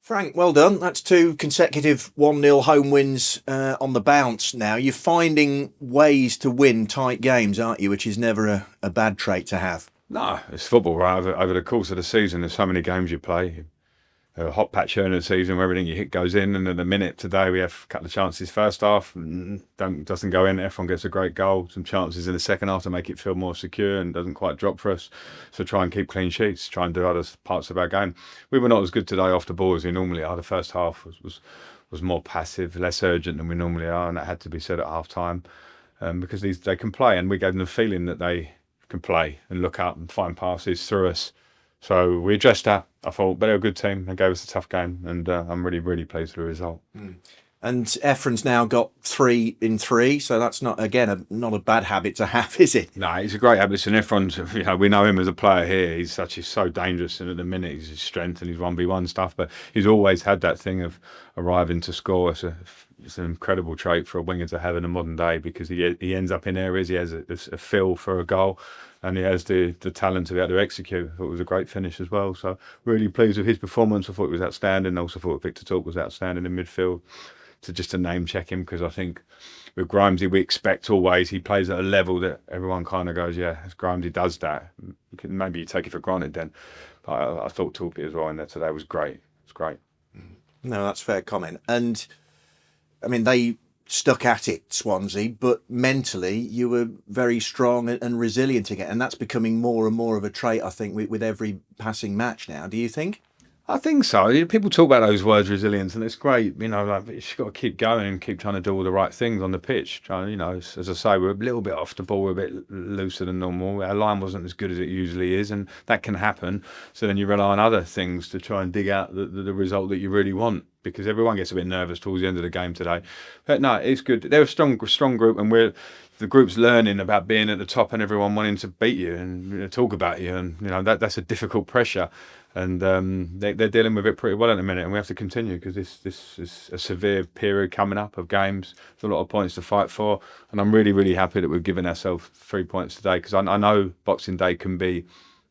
Frank, well done. That's two consecutive 1-0 home wins on the bounce now. You're finding ways to win tight games, aren't you? Which is never a bad trait to have. No, it's football, right? Over the course of the season, there's so many games you play. A hot patch here in the season where everything you hit goes in, and in a minute today we have a couple of chances first half, doesn't go in. Everyone gets a great goal. Some chances in the second half to make it feel more secure and doesn't quite drop for us. So try and keep clean sheets, try and do other parts of our game. We were not as good today off the ball as we normally are. The first half was more passive, less urgent than we normally are, and that had to be said at half time because they can play, and we gave them the feeling that they can play and look up and find passes through us. So we addressed that. I thought, but they're a good team. They gave us a tough game, and I'm really, really pleased with the result. And Ephron's now got 3 in 3, so that's not a bad habit to have, is it? No, he's a great habit. And Ephron's, we know him as a player here. He's so dangerous, and at the minute he's his strength and his 1v1 stuff. But he's always had that thing of arriving to score. It's an incredible trait for a winger to have in the modern day because he ends up in areas. He has a feel for a goal. And he has the talent to be able to execute. I thought it was a great finish as well. So really pleased with his performance. I thought it was outstanding. I also thought Victor Talk was outstanding in midfield. To name check him, because I think with Grimesy we expect always he plays at a level that everyone kind of goes, yeah, as Grimesy does that. Maybe you take it for granted then. But I thought Talky as well in there today was great. It's great. No, that's a fair comment. And I mean, they stuck at it, Swansea, but mentally you were very strong and resilient again, and that's becoming more and more of a trait, I think, with every passing match now. Do you think? I think so. People talk about those words, resilience, and it's great. Like you've got to keep going and keep trying to do all the right things on the pitch. As I say, we're a little bit off the ball, we're a bit looser than normal. Our line wasn't as good as it usually is, and that can happen. So then you rely on other things to try and dig out the result that you really want, because everyone gets a bit nervous towards the end of the game today. But no, it's good. They're a strong group, and the group's learning about being at the top and everyone wanting to beat you and talk about you, and that's a difficult pressure. And they're dealing with it pretty well at the minute, and we have to continue because this is a severe period coming up of games. There's a lot of points to fight for, and I'm really, really happy that we've given ourselves 3 points today, because I know Boxing Day can be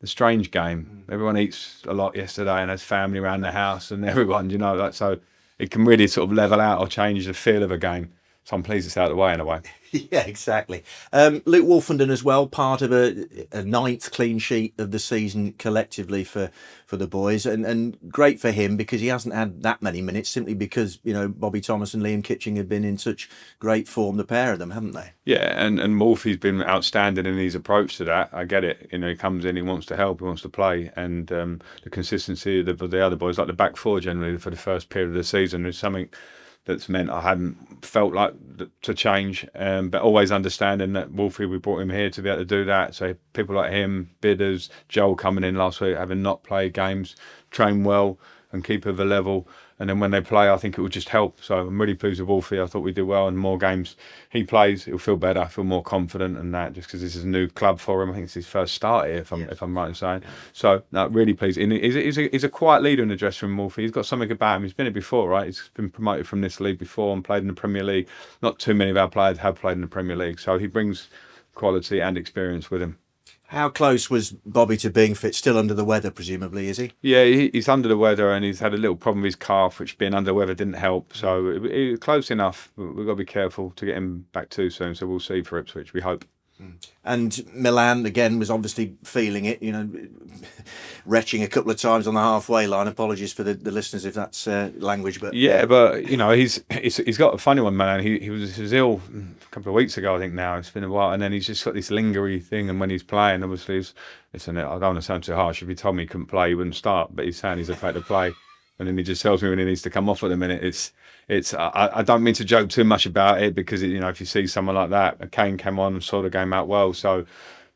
a strange game. Everyone eats a lot yesterday and has family around the house, and everyone, so it can really sort of level out or change the feel of a game. So I'm pleased it's out of the way in a way. Yeah, exactly. Luke Woolfenden as well, part of a 9th clean sheet of the season collectively for the boys, and great for him because he hasn't had that many minutes simply because Bobby Thomas and Liam Kitching have been in such great form, the pair of them, haven't they? Yeah, and Wolfie's been outstanding in his approach to that. I get it. He comes in, he wants to help, he wants to play, and the consistency of the other boys, like the back four generally for the first period of the season, is something that's meant I hadn't felt like to change, but always understanding that Wolfie, we brought him here to be able to do that. So people like him, Bidders, Joel coming in last week, having not played games, train well and keep at the level. And then when they play, I think it will just help. So I'm really pleased with Wolfie. I thought we did well, and more games he plays, he'll feel better, feel more confident, and that just because this is a new club for him. I think it's his first start here, if I'm right in saying. So no, really pleased. And he's a quiet leader in the dressing room, Wolfie. He's got something about him. He's been here before, right? He's been promoted from this league before and played in the Premier League. Not too many of our players have played in the Premier League, so he brings quality and experience with him. How close was Bobby to being fit? Still under the weather, presumably, is he? Yeah, he's under the weather, and he's had a little problem with his calf, which being under the weather didn't help. So it was close enough. We've got to be careful to get him back too soon. So we'll see for Ipswich, we hope. And Milan, again, was obviously feeling it, retching a couple of times on the halfway line. Apologies for the listeners if that's language. But yeah, but, he's got a funny one, Milan. He was ill a couple of weeks ago, I think now. It's been a while. And then he's just got this lingering thing. And when he's playing, obviously, I don't want to sound too harsh. If he told me he couldn't play, he wouldn't start. But he's saying he's afraid to play. And then he just tells me when he needs to come off at the minute. I don't mean to joke too much about it because if you see someone like that, Kane came on and saw the game out well. So,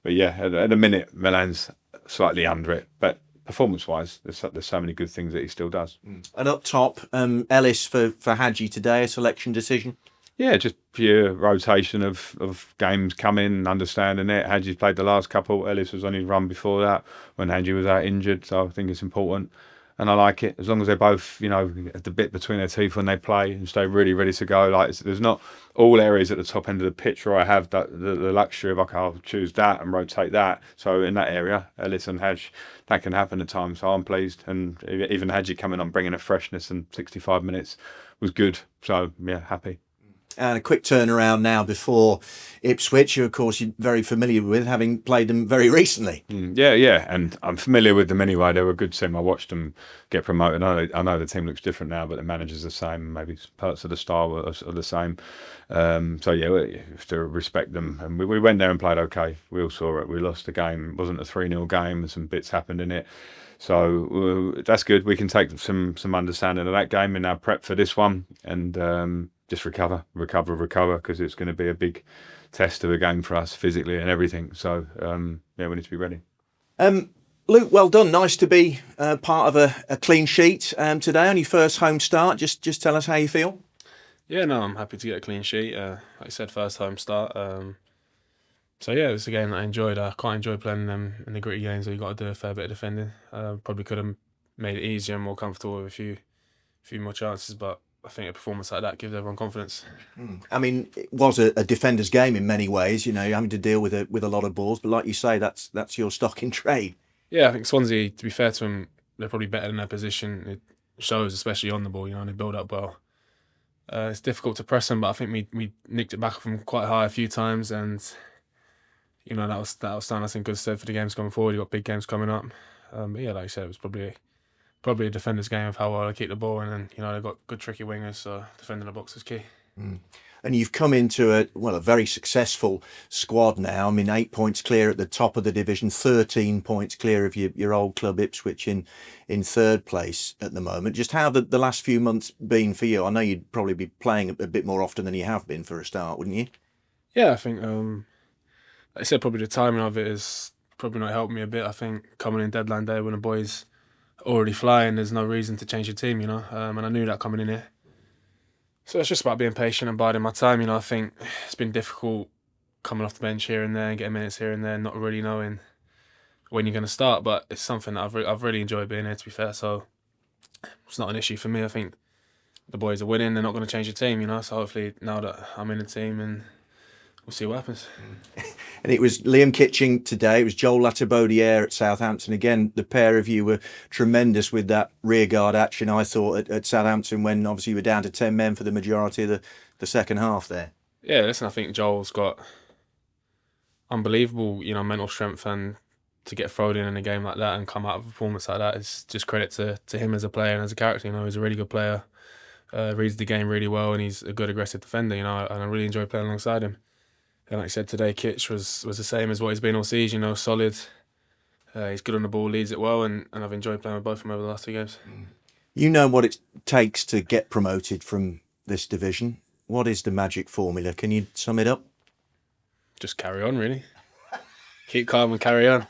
but yeah, at the minute Milan's slightly under it, but performance-wise, there's so many good things that he still does. And up top, Ellis for Hadji today, a selection decision. Yeah, just pure rotation of games coming and understanding it. Hadji's played the last couple. Ellis was on his run before that when Hadji was out injured, so I think it's important. and I like it as long as they both, have the bit between their teeth when they play and stay really ready to go. Like there's not all areas at the top end of the pitch where I have the luxury of, okay, I'll choose that and rotate that. So in that area, Ellis and Hadj, that can happen at times. So I'm pleased, and even Hadji coming on bringing a freshness and 65 minutes was good. So yeah, happy. And a quick turnaround now before Ipswich, who of course you're very familiar with, having played them very recently. Yeah, and I'm familiar with them anyway. They were a good team. I watched them get promoted. I know the team looks different now, but the manager's the same. Maybe parts of the style are the same. So yeah, we have to respect them. And we went there and played okay. We all saw it. We lost the game. It wasn't a 3-0 game. Some bits happened in it. So that's good. We can take some understanding of that game in our prep for this one, and just recover, because it's going to be a big test of a game for us physically and everything. So yeah, we need to be ready. Luke, well done. Nice to be part of a clean sheet today on your first home start. Just tell us how you feel. Yeah, no, I'm happy to get a clean sheet. Like I said, first home start. So yeah, it was a game that I enjoyed. I quite enjoy playing them in the gritty games where you got to do a fair bit of defending. Probably could have made it easier and more comfortable with a few more chances, but I think a performance like that gives everyone confidence. I mean, it was a defender's game in many ways. You're having to deal with a lot of balls, but like you say, that's your stock in trade. Yeah, I think Swansea, to be fair to them, they're probably better in their position. It shows, especially on the ball. They build up well. It's difficult to press them, but I think we nicked it back from quite high a few times, and that will stand us in good stead for the games going forward. You've got big games coming up. But yeah, like I said, it was probably a defender's game of how well I keep the ball, and then they've got good tricky wingers, so defending the box is key. And you've come into a very successful squad now. I mean, 8 points clear at the top of the division, 13 points clear of your old club Ipswich in third place at the moment. Just how the last few months been for you? I know you'd probably be playing a bit more often than you have been for a start, wouldn't you? Yeah, I think like I said, probably the timing of it is probably not helped me a bit. I think coming in deadline day when the boys already flying, there's no reason to change your team, and I knew that coming in here. So it's just about being patient and biding my time. I think it's been difficult coming off the bench here and there and getting minutes here and there, not really knowing when you're going to start. But it's something that I've really enjoyed being here, to be fair. So it's not an issue for me. I think the boys are winning. They're not going to change the team, So hopefully now that I'm in the team, and we'll see what happens. And it was Liam Kitching today. It was Joel Latibodiere at Southampton. Again, the pair of you were tremendous with that rearguard action, I thought, at Southampton, when obviously you were down to 10 men for the majority of the second half there. Yeah, listen, I think Joel's got unbelievable, mental strength, and to get thrown in a game like that and come out of a performance like that is just credit to him as a player and as a character. He's a really good player, reads the game really well, and he's a good aggressive defender, and I really enjoy playing alongside him. And like I said today, Kitch was the same as what he's been all season, solid. He's good on the ball, leads it well, and I've enjoyed playing with both of them over the last 2 games. You know what it takes to get promoted from this division. What is the magic formula? Can you sum it up? Just carry on, really. Keep calm and carry on.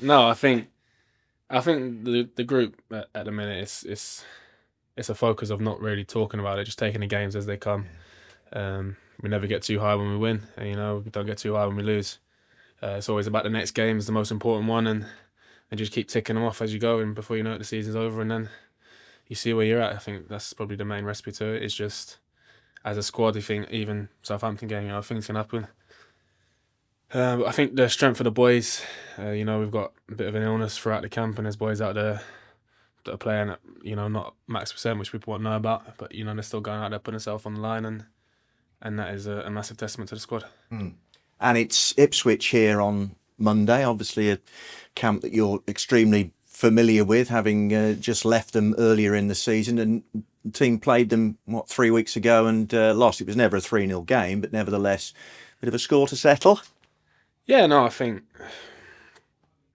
No, I think the group at the minute it's a focus of not really talking about it, just taking the games as they come. We never get too high when we win, and we don't get too high when we lose. It's always about the next game is the most important one, and just keep ticking them off as you go, and before you know it, the season's over, and then you see where you're at. I think that's probably the main recipe to it. It's just, as a squad, you think even Southampton game, things can happen. But I think the strength of the boys, we've got a bit of an illness throughout the camp, and there's boys out there that are playing at, not max percent, which people won't know about, but they're still going out there putting themselves on the line, and that is a massive testament to the squad. And it's Ipswich here on Monday, obviously a camp that you're extremely familiar with, having just left them earlier in the season, and the team played them 3 weeks ago and lost. It was never a 3-0 game, but nevertheless a bit of a score to settle. Yeah, no, I think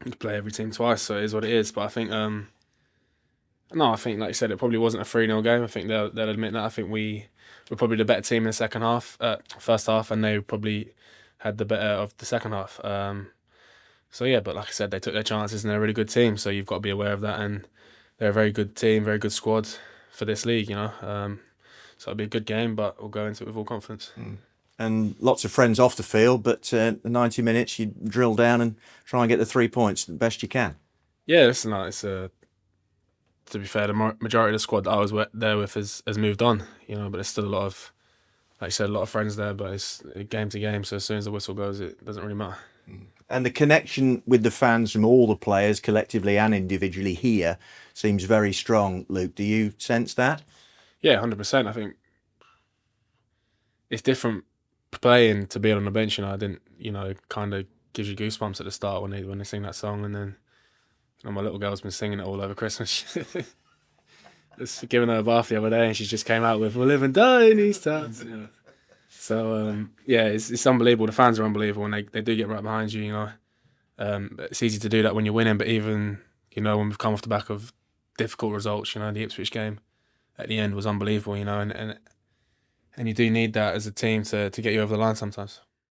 you play every team twice, so it is what it is. But I think I think like you said, it probably wasn't a 3-0 game. I think they'll admit that. I think we were probably the better team in the second half, first half, and they probably had the better of the second half. So yeah, but like I said, they took their chances, and they're a really good team. So you've got to be aware of that, and they're a very good team, very good squad for this league. So it'll be a good game, but we'll go into it with all confidence. And lots of friends off the field, but the 90 minutes you drill down and try and get the 3 points the best you can. Yeah, listen, to be fair, the majority of the squad that I was there with has moved on, you know. But there's still a lot of, like you said, a lot of friends there. But it's game to game, so as soon as the whistle goes, it doesn't really matter. And the connection with the fans from all the players, collectively and individually here, seems very strong. Luke, do you sense that? Yeah, 100%. I think it's different playing to being on the bench. You know, I didn't, you know, it kind of gives you goosebumps at the start when they sing that song, and then, you know, my little girl's been singing it all over Christmas. Just giving her a bath the other day, and she just came out with "We'll live and die in these times." You know. So yeah, it's unbelievable. The fans are unbelievable, and they do get right behind you. You know, but it's easy to do that when you're winning. But even, you know, when we've come off the back of difficult results, you know, the Ipswich game at the end was unbelievable. You know, and you do need that as a team to get you over the line sometimes.